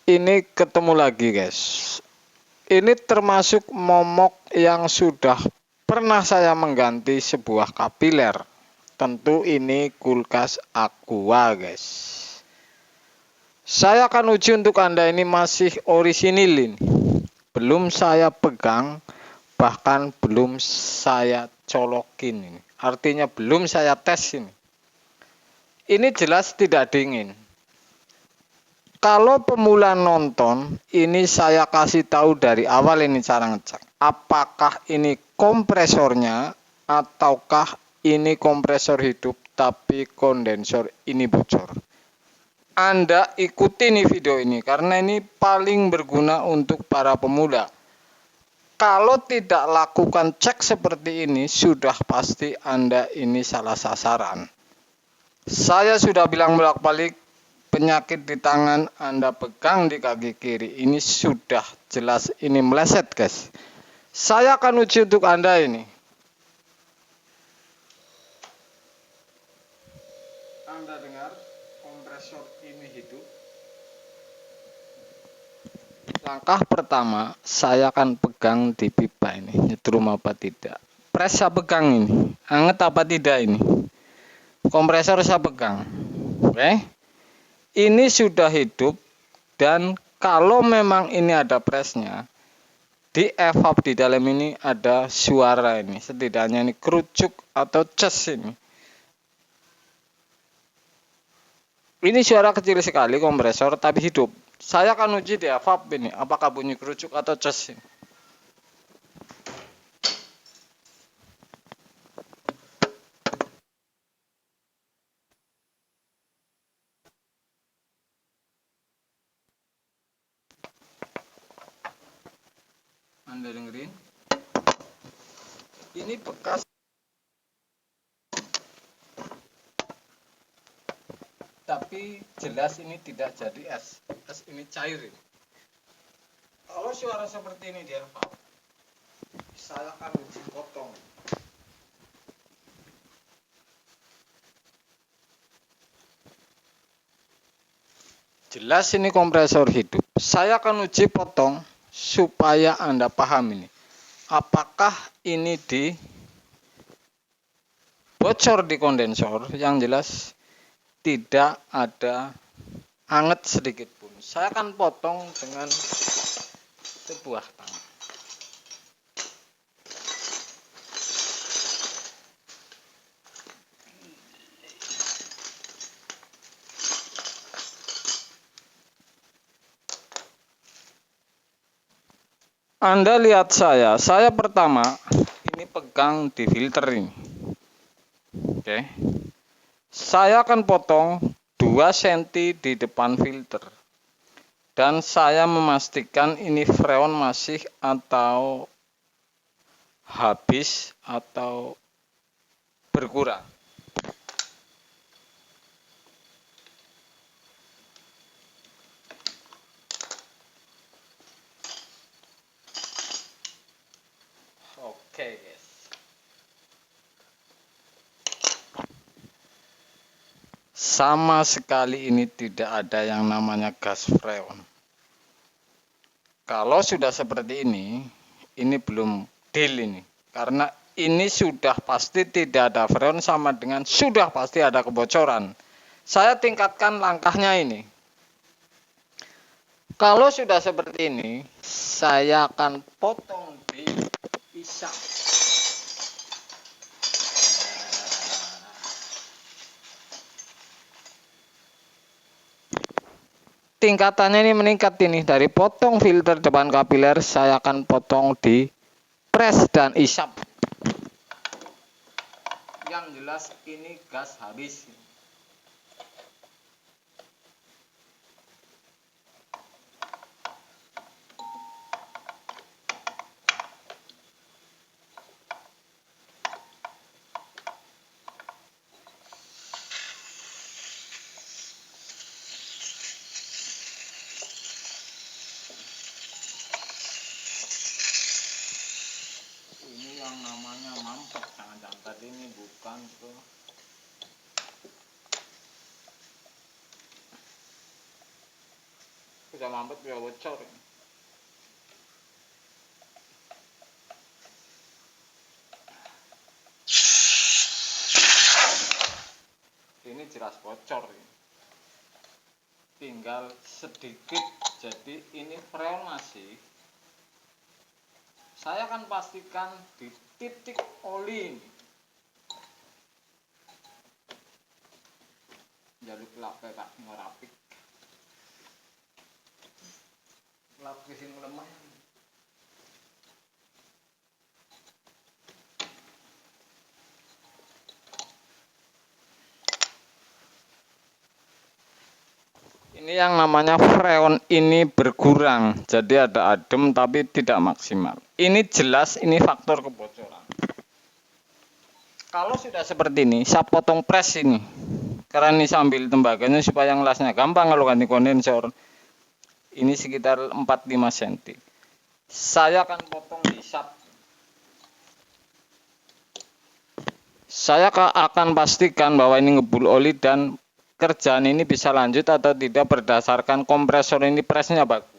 ini ketemu lagi guys. Ini termasuk momok yang sudah pernah saya mengganti sebuah kapiler. Tentu ini kulkas Aqua guys. Saya akan uji untuk Anda, ini masih orisinil ini. Belum saya pegang, bahkan belum saya colokin ini. Artinya belum saya tes ini. Ini jelas tidak dingin. Kalau pemula nonton, ini saya kasih tahu dari awal ini cara ngecek. Apakah ini kompresornya ataukah ini kompresor hidup tapi kondensor ini bocor. Anda ikuti nih video ini karena ini paling berguna untuk para pemula. Kalau tidak lakukan cek seperti ini, sudah pasti Anda ini salah sasaran. Saya sudah bilang bolak-balik, penyakit di tangan Anda pegang di kaki kiri ini sudah jelas ini meleset guys. Saya akan uji untuk Anda ini. Anda dengar kompresor ini hidup. Langkah pertama, saya akan pegang di pipa ini, nyetrum apa tidak. Pres saya pegang ini, anget apa tidak ini. Kompresor saya pegang. Oke. Ini sudah hidup dan kalau memang ini ada presnya, di evap di dalam ini ada suara ini, setidaknya ini kerucuk atau ces ini. Ini suara kecil sekali kompresor tapi hidup. Saya akan uji di evap ini, apakah bunyi kerucuk atau ces ini. Anda dengerin? Ini bekas. Tapi jelas ini tidak jadi es. Es ini cair ini. Kalau suara seperti ini di evap, saya akan uji potong. Jelas ini kompresor hidup. Saya akan uji potong supaya Anda paham ini. Apakah ini di bocor di kondensor? Yang jelas tidak ada anget sedikit pun. Saya akan potong dengan sebuah tangan. Anda lihat saya pertama ini pegang di filter ini. Oke. Saya akan potong 2 cm di depan filter. Dan saya memastikan ini freon masih atau habis atau berkurang. Oke guys. Sama sekali ini tidak ada yang namanya gas freon. Kalau sudah seperti ini belum deal ini. Karena ini sudah pasti tidak ada freon sama dengan sudah pasti ada kebocoran. Saya tingkatkan langkahnya ini. Kalau sudah seperti ini, saya akan potong di pisau. Tingkatannya ini meningkat ini, dari potong filter depan kapiler saya akan potong di pres dan isap. Yang jelas ini gas habis. Yang namanya mampet, jangan-jangan tadi ini bukan bro. Sudah mampet ya bocor. Ini jelas bocor ini. Tinggal sedikit, jadi ini freon masih. Saya akan pastikan di titik oli ini. Jaluk lape Pak ngerapik. Lapisin lemah. Ini yang namanya freon ini berkurang, jadi ada adem tapi tidak maksimal. Ini jelas ini faktor kebocoran. Kalau sudah seperti ini, saya potong pres ini. Karena ini sambil tembaganya supaya ngelasnya gampang kalau ganti kondensor. Ini sekitar 4-5 cm. Saya akan potong di sap. Saya akan pastikan bahwa ini ngebul oli dan kerjaan ini bisa lanjut atau tidak berdasarkan kompresor ini presnya bagus.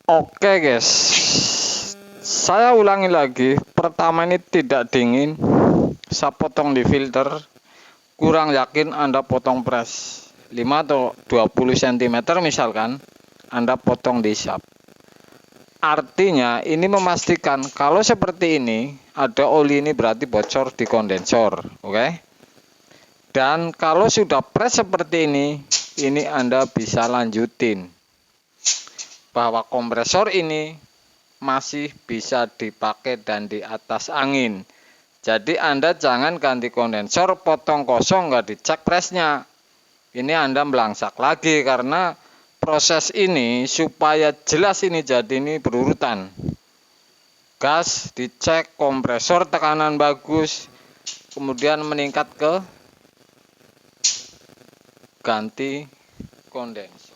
Oke guys, saya ulangi lagi. Pertama ini tidak dingin, saya potong di filter. Kurang yakin Anda potong pres 5 atau 20 cm misalkan, Anda potong di sap. Artinya ini memastikan kalau seperti ini ada oli, ini berarti bocor di kondensor. Oke. Dan kalau sudah pres seperti ini Anda bisa lanjutin bahwa kompresor ini masih bisa dipakai dan di atas angin. Jadi Anda jangan ganti kondensor potong kosong nggak dicek presnya. Ini Anda melangsak lagi karena proses ini supaya jelas ini jadi ini berurutan. Gas dicek, kompresor tekanan bagus, kemudian meningkat ke ganti kondensor.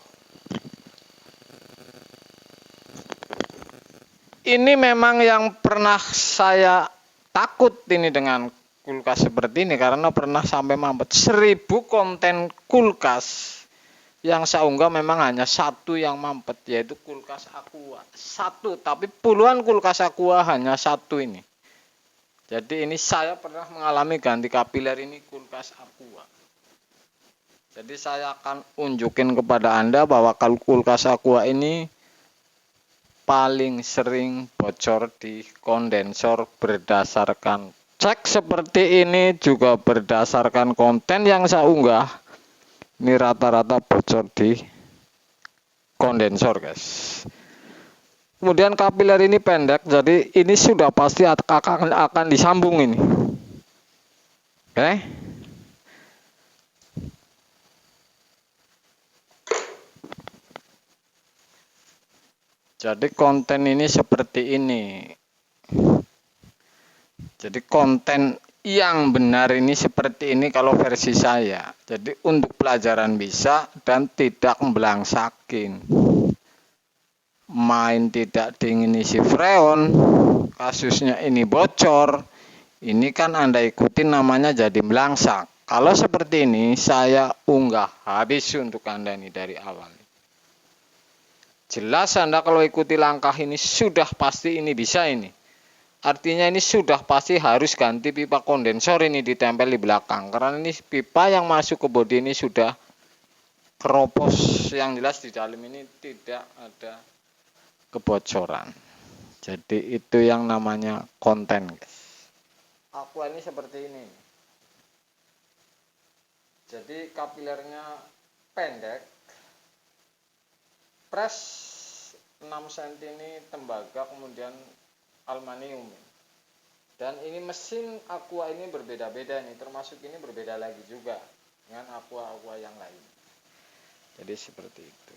Ini memang yang pernah saya takut ini dengan kulkas seperti ini, karena pernah sampai mampet 1000 konten kulkas yang saya unggah memang hanya satu yang mampet, yaitu kulkas Aqua. Satu, tapi puluhan kulkas Aqua hanya satu ini. Jadi ini saya pernah mengalami ganti kapiler ini kulkas Aqua. Jadi saya akan unjukin kepada Anda bahwa kulkas Aqua ini paling sering bocor di kondensor berdasarkan cek seperti ini, juga berdasarkan konten yang saya unggah. Ini rata-rata bocor di kondensor guys. Kemudian kapiler ini pendek, jadi ini sudah pasti akan disambung ini. Oke. Jadi konten ini seperti ini. Jadi konten yang benar ini seperti ini kalau versi saya. Jadi untuk pelajaran bisa dan tidak melangsakin. Main tidak dingin isi freon, kasusnya ini bocor. Ini kan Anda ikutin namanya jadi melangsak. Kalau seperti ini saya unggah habis untuk Anda ini dari awal. Jelas Anda kalau ikuti langkah ini sudah pasti ini bisa ini. Artinya ini sudah pasti harus ganti pipa kondensor ini ditempel di belakang. Karena ini pipa yang masuk ke bodi ini sudah keropos, yang jelas di dalam ini tidak ada kebocoran. Jadi itu yang namanya konten guys. Aqua ini seperti ini. Jadi kapilernya pendek. Pres 6 cm ini tembaga, kemudian aluminium. Dan ini mesin aqua ini berbeda-beda nih, termasuk ini berbeda lagi juga dengan aqua yang lain. Jadi seperti itu.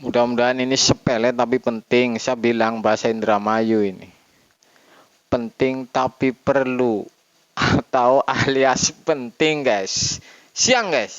Mudah-mudahan ini sepele tapi penting. Saya bilang bahasa Indramayu ini. Penting tapi perlu, atau alias penting guys. Siang guys.